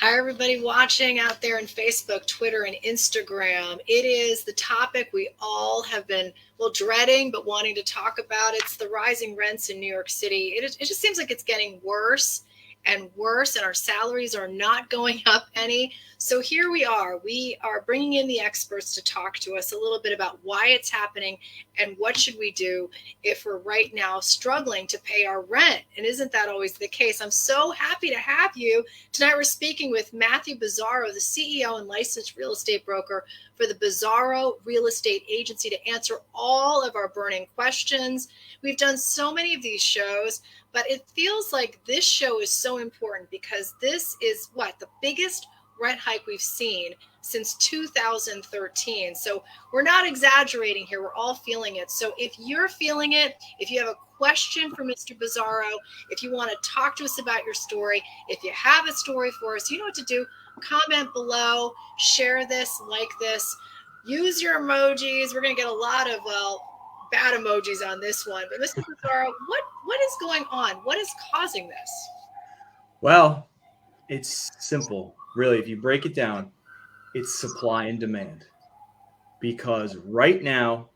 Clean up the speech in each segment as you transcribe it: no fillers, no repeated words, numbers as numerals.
Hi, everybody watching out there in Facebook, Twitter, and Instagram. It is the topic we all have been, dreading, but wanting to talk about. It's the rising rents in New York City. It just seems like it's getting worse and worse, and our salaries are not going up any. So here we are. We are bringing in the experts to talk to us a little bit about why it's happening and what should we do if we're right now struggling to pay our rent. And isn't that always the case? I'm so happy to have you. Tonight we're speaking with Matthew Bizzarro, the CEO and licensed real estate broker for the Bizzarro Real Estate Agency, to answer all of our burning questions. We've done so many of these shows, but it feels like this show is so important because this is the biggest rent hike we've seen since 2013. So we're not exaggerating here. We're all feeling it. So if you're feeling it, if you have a question for Mr. Bizzarro, if you want to talk to us about your story, if you have a story for us, you know what to do. Comment below, share this, like this, use your emojis. We're going to get a lot of, bad emojis on this one. But Mr. Bizzarro, what is going on? What is causing this? Well, it's simple. Really, if you break it down, it's supply and demand. Because right now,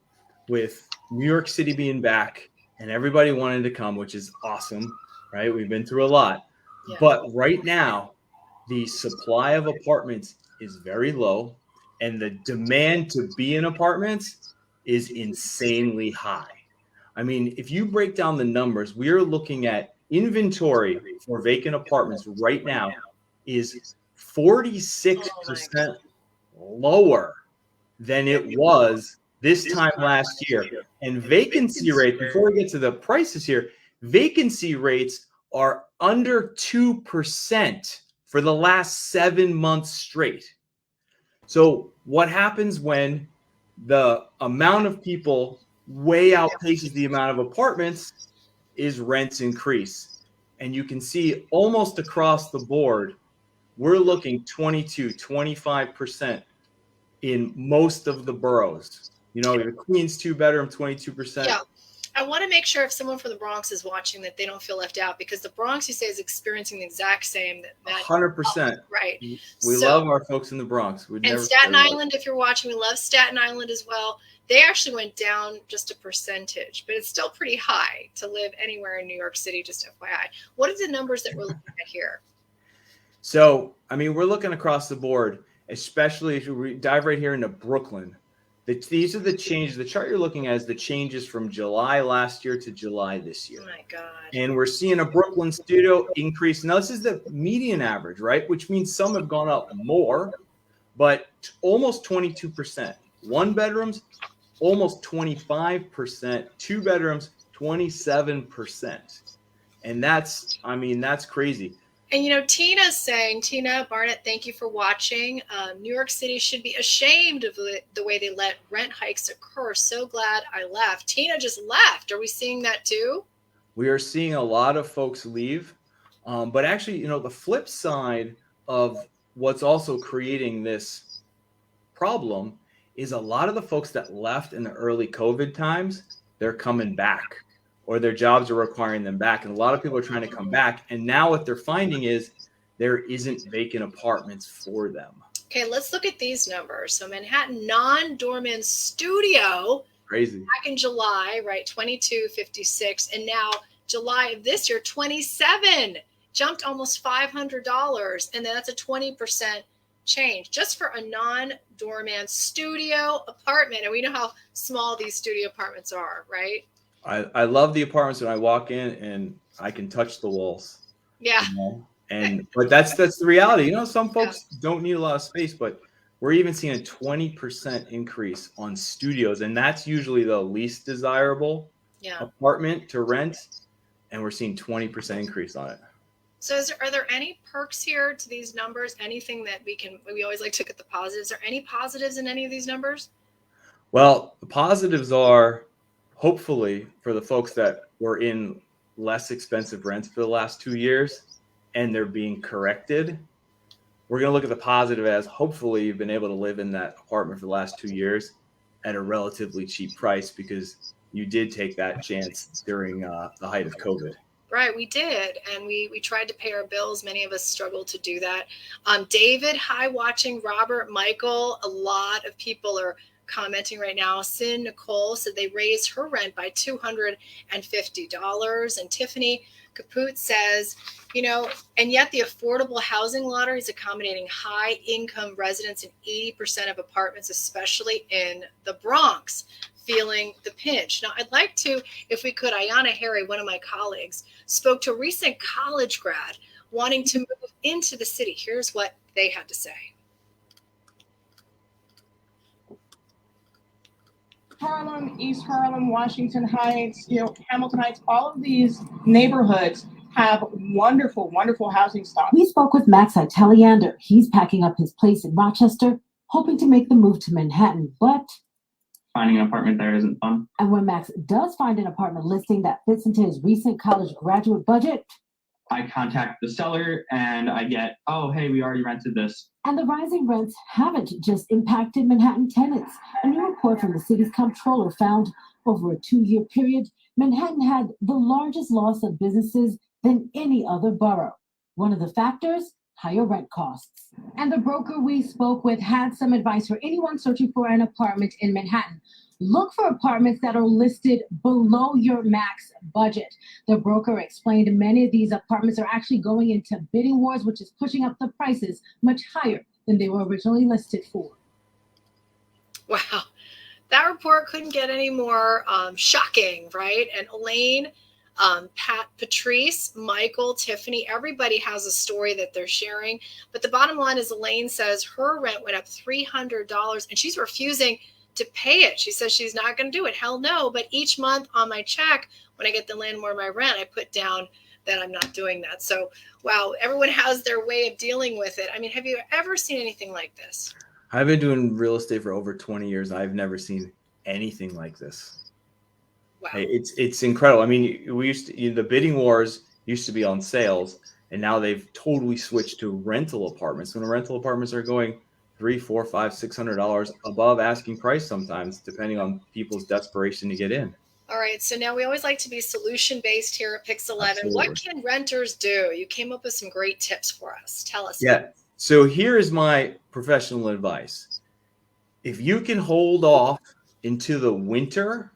with New York City being back and everybody wanting to come, which is awesome, right? We've been through a lot. Yeah. But right now, the supply of apartments is very low, and the demand to be in apartments is insanely high. I mean, if you break down the numbers, we are looking at inventory for vacant apartments right now is 46% lower than it was this time last year. And vacancy rate, before we get to the prices here, vacancy rates are under 2% for the last 7 months straight. So what happens when the amount of people way outpaces the amount of apartments is rents increase. And you can see almost across the board, we're looking 25% in most of the boroughs. You know, the Queens 2-bedroom, 22%. Yeah. I want to make sure if someone from the Bronx is watching that they don't feel left out, because the Bronx, you say, is experiencing the exact same. 100%. Right. We love our folks in the Bronx. And Staten Island, if you're watching, we love Staten Island as well. They actually went down just a percentage, but it's still pretty high to live anywhere in New York City, just FYI. What are the numbers that we're looking at here? So, I mean, we're looking across the board, especially if we dive right here into Brooklyn. These are the changes. The chart you're looking at is the changes from July last year to July this year. Oh, my God. And we're seeing a Brooklyn studio increase. Now, this is the median average, right? Which means some have gone up more, but almost 22%. 1 bedrooms, almost 25%. 2 bedrooms, 27%. And that's crazy. And, you know, Tina Barnett, thank you for watching. New York City should be ashamed of the way they let rent hikes occur. So glad I left. Tina just left. Are we seeing that too? We are seeing a lot of folks leave. But actually, you know, the flip side of what's also creating this problem is a lot of the folks that left in the early COVID times, they're coming back, or their jobs are requiring them back. And a lot of people are trying to come back. And now what they're finding is there isn't vacant apartments for them. Okay, let's look at these numbers. So Manhattan non-doorman studio, crazy, back in July, right, 2256. And now July of this year, 27, jumped almost $500. And then that's a 20% change just for a non-doorman studio apartment. And we know how small these studio apartments are, right? I love the apartments when I walk in and I can touch the walls. Yeah. You know? But that's the reality. You know, some folks don't need a lot of space, but we're even seeing a 20% increase on studios. And that's usually the least desirable apartment to rent. And we're seeing 20% increase on it. So are there any perks here to these numbers? Anything that we always like to look at the positives. Are any positives in any of these numbers? Well, the positives are, hopefully, for the folks that were in less expensive rents for the last 2 years and they're being corrected, we're going to look at the positive as hopefully you've been able to live in that apartment for the last 2 years at a relatively cheap price because you did take that chance during the height of COVID. Right, we did, and we tried to pay our bills. Many of us struggled to do that. David, hi, watching. Robert, Michael, a lot of people are commenting right now. Sin Nicole said they raised her rent by $250, and Tiffany Kaput says, and yet the affordable housing lottery is accommodating high income residents in 80% of apartments, especially in the Bronx, feeling the pinch. Now, I'd like to, if we could, Ayanna Harry, one of my colleagues, spoke to a recent college grad wanting to move into the city. Here's what they had to say. Harlem, East Harlem, Washington Heights, Hamilton Heights, all of these neighborhoods have wonderful, wonderful housing stock. We spoke with Max Italiander. He's packing up his place in Rochester, hoping to make the move to Manhattan, but finding an apartment there isn't fun. And when Max does find an apartment listing that fits into his recent college graduate budget, I contact the seller and I get, oh, hey, we already rented this. And the rising rents haven't just impacted Manhattan tenants. A new report from the city's comptroller found over a 2-year period, Manhattan had the largest loss of businesses than any other borough. One of the factors, higher rent costs. And the broker we spoke with had some advice for anyone searching for an apartment in Manhattan. Look for apartments that are listed below your max budget. The broker explained many of these apartments are actually going into bidding wars, which is pushing up the prices much higher than they were originally listed for. Wow. That report couldn't get any more shocking, right? And Elaine, Pat, Patrice, Michael, Tiffany, everybody has a story that they're sharing. But the bottom line is Elaine says her rent went up $300 and she's refusing to pay it. She says she's not going to do it. Hell no. But each month on my check, when I get the landlord my rent, I put down that I'm not doing that. So, wow, everyone has their way of dealing with it. I mean, have you ever seen anything like this? I've been doing real estate for over 20 years. I've never seen anything like this. Wow. It's incredible. I mean, we used to, the bidding wars used to be on sales, and now they've totally switched to rental apartments. When rental apartments are going $300, $400, $500, $600 above asking price sometimes, depending on people's desperation to get in. All right. So now we always like to be solution-based here at Pix 11. Absolutely. What can renters do? You came up with some great tips for us. Tell us. Yeah. So here is my professional advice. If you can hold off into the winter,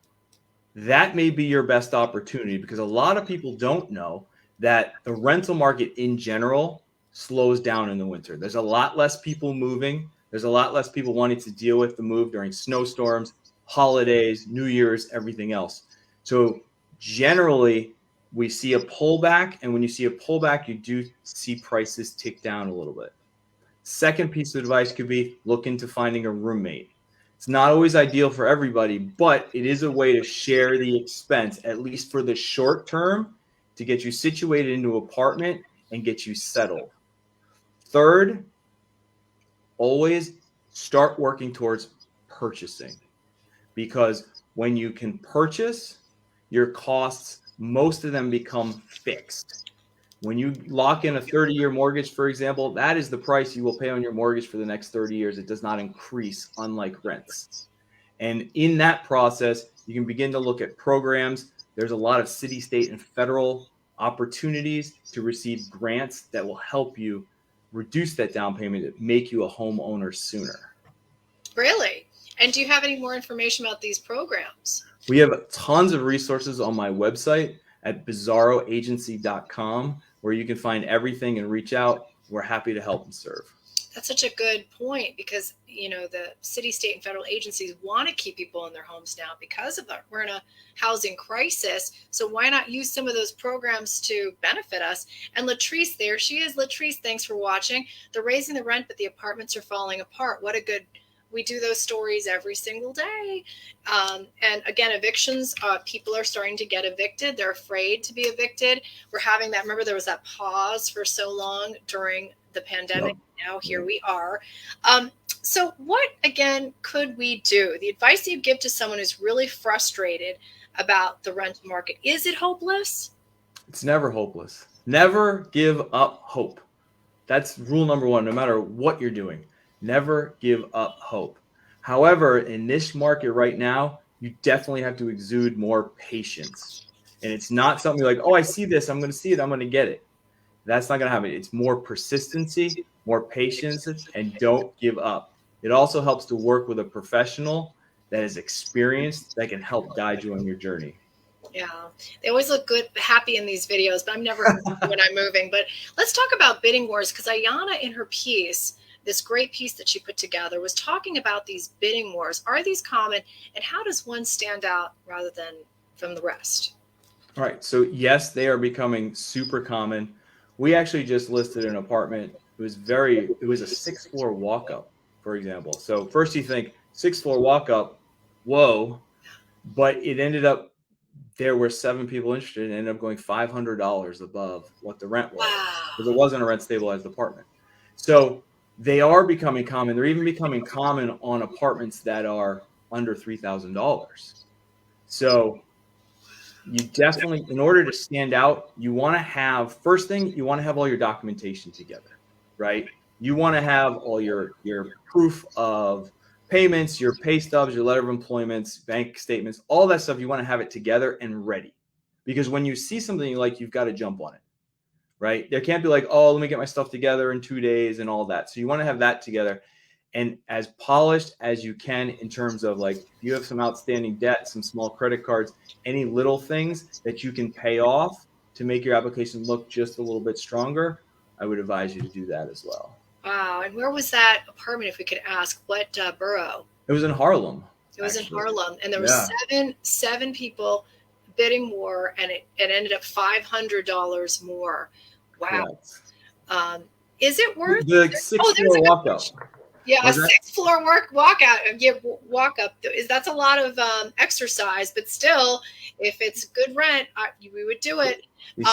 that may be your best opportunity, because a lot of people don't know that the rental market in general slows down in the winter. There's a lot less people moving. There's a lot less people wanting to deal with the move during snowstorms, holidays, New Year's, everything else. So generally, we see a pullback, and when you see a pullback, you do see prices tick down a little bit. Second piece of advice could be look into finding a roommate. It's not always ideal for everybody, but it is a way to share the expense, at least for the short term, to get you situated into an apartment and get you settled. Third, always start working towards purchasing, because when you can purchase, your costs, most of them become fixed. When you lock in a 30-year mortgage, for example, that is the price you will pay on your mortgage for the next 30 years. It does not increase, unlike rents. And in that process, you can begin to look at programs. There's a lot of city, state, and federal opportunities to receive grants that will help you reduce that down payment and make you a homeowner sooner. Really? And do you have any more information about these programs? We have tons of resources on my website at bizzarroagency.com, where you can find everything and reach out. We're happy to help and serve. That's such a good point, because the city, state, and federal agencies want to keep people in their homes now because of we're in a housing crisis. So why not use some of those programs to benefit us? And Latrice, there she is. Latrice, thanks for watching. They're raising the rent, but the apartments are falling apart. What a good. We do those stories every single day. And again, evictions, people are starting to get evicted. They're afraid to be evicted. We're having that. Remember, there was that pause for so long during the pandemic. Yep. Now here we are. So what, again, could we do? The advice that you give to someone who's really frustrated about the rental market, is it hopeless? It's never hopeless. Never give up hope. That's rule number one, no matter what you're doing. Never give up hope. However, in this market right now, you definitely have to exude more patience. And it's not something you're like, oh, I see this, I'm going to see it, I'm going to get it. That's not going to happen. It's more persistency, more patience, and don't give up. It also helps to work with a professional that is experienced that can help guide you on your journey. Yeah, they always look good, happy in these videos, but I'm never when I'm moving. But let's talk about bidding wars, because Ayanna, in her piece, this great piece that she put together, was talking about these bidding wars. Are these common, and how does one stand out rather than from the rest? All right. So yes, they are becoming super common. We actually just listed an apartment. It was a 6th floor walk up, for example. So first you think 6th floor walk up, whoa, but it ended up, there were 7 people interested and ended up going $500 above what the rent was, because it wasn't a rent stabilized apartment. So they are becoming common. They're even becoming common on apartments that are under $3,000. So you definitely, in order to stand out, you want to have, first thing, you want to have all your documentation together, right? You want to have all your proof of payments, your pay stubs, your letter of employments, bank statements, all that stuff. You want to have it together and ready, because when you see something you like, you've got to jump on it, right? There can't be like, oh, let me get my stuff together in 2 days and all that. So you want to have that together and as polished as you can, in terms of, like, if you have some outstanding debt, some small credit cards, any little things that you can pay off to make your application look just a little bit stronger, I would advise you to do that as well. Wow. And where was that apartment, if we could ask? What borough? It was in Harlem. It was actually. in Harlem, and there was seven people bidding war, and it ended up $500 more. Wow. Is it worth the 6th floor walkout? Yeah, a 6th floor walkout. Yeah, walk up. That's a lot of exercise, but still, if it's good rent, we would do it. You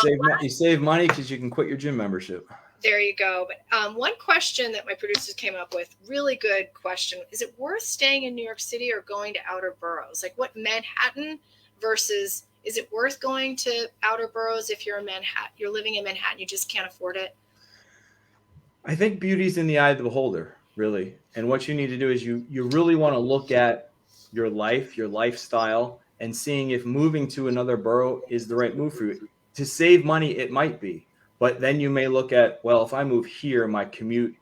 save money because you can quit your gym membership. There you go. But one question that my producers came up with, really good question: is it worth staying in New York City or going to outer boroughs? Like, what Manhattan versus, is it worth going to outer boroughs if you're in Manhattan? You're living in Manhattan, you just can't afford it. I think beauty's in the eye of the beholder, really. And what you need to do is you really want to look at your life, your lifestyle, and seeing if moving to another borough is the right move for you. To save money, it might be. But then you may look at, well, if I move here, my commute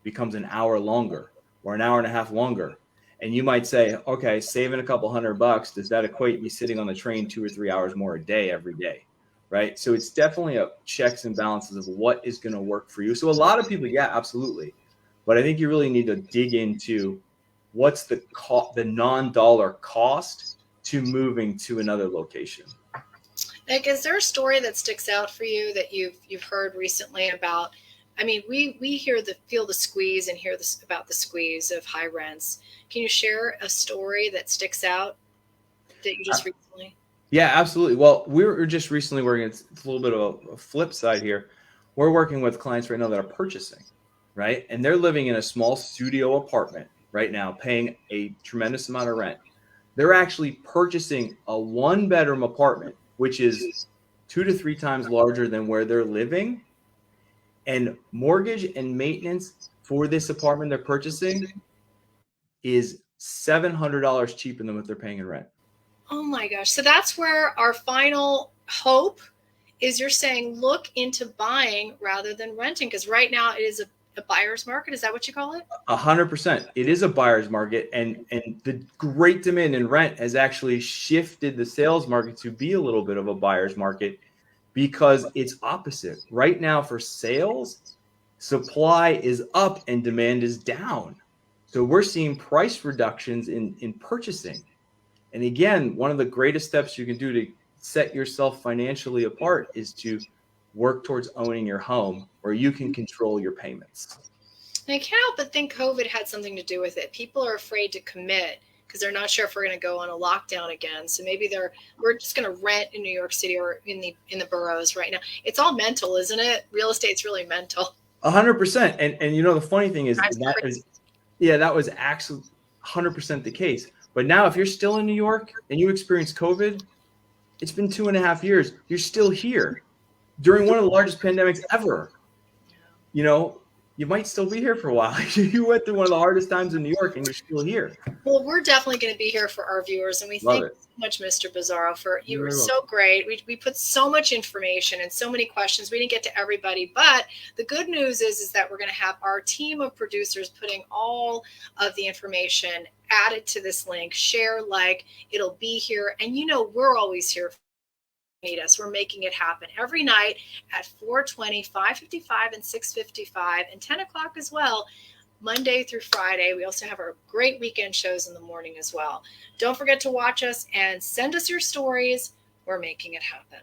becomes an hour longer or an hour and a half longer. And you might say, okay, saving a couple $100, does that equate me sitting on the train 2 or 3 hours more a day every day? Right? So it's definitely a checks and balances of what is going to work for you. So a lot of people, yeah, absolutely. But I think you really need to dig into what's the non-dollar cost to moving to another location. Like, is there a story that sticks out for you that you've heard recently about? I mean, we feel the squeeze and hear this about the squeeze of high rents. Can you share a story that sticks out that you just recently? Yeah, absolutely. Well, we were just recently working, it's a little bit of a flip side here. We're working with clients right now that are purchasing, right? And they're living in a small studio apartment right now, paying a tremendous amount of rent. They're actually purchasing a 1-bedroom apartment, which is 2 to 3 times larger than where they're living. And mortgage and maintenance for this apartment they're purchasing is $700 cheaper than what they're paying in rent. Oh my gosh. So that's where our final hope is. You're saying look into buying rather than renting, because right now it is a buyer's market. Is that what you call it? 100%. It is a buyer's market, and the great demand in rent has actually shifted the sales market to be a little bit of a buyer's market, because it's opposite. Right now for sales, supply is up and demand is down. So we're seeing price reductions in purchasing. And again, one of the greatest steps you can do to set yourself financially apart is to work towards owning your home, where you can control your payments. And I can't help but think COVID had something to do with it. People are afraid to commit because they're not sure if we're going to go on a lockdown again. So maybe we're just going to rent in New York City or in the boroughs right now. It's all mental, isn't it? Real estate's really mental. 100%. And you know, the funny thing is that was actually 100% the case. But now if you're still in New York and you experienced COVID, it's been 2.5 years. You're still here during one of the largest pandemics ever. You know, you might still be here for a while. You went through one of the hardest times in New York and you're still here. Well, we're definitely going to be here for our viewers, and we Love thank it. you so much, Mr. Bizzarro, for you You're were very so great. We put so much information and so many questions. We didn't get to everybody, but the good news is that we're going to have our team of producers putting all of the information added to this link. Share, like, it'll be here, and we're always here. Need us. We're making it happen every night at 4:20, 5:55, and 6:55, and 10 o'clock as well. Monday through Friday. We also have our great weekend shows in the morning as well. Don't forget to watch us and send us your stories. We're making it happen.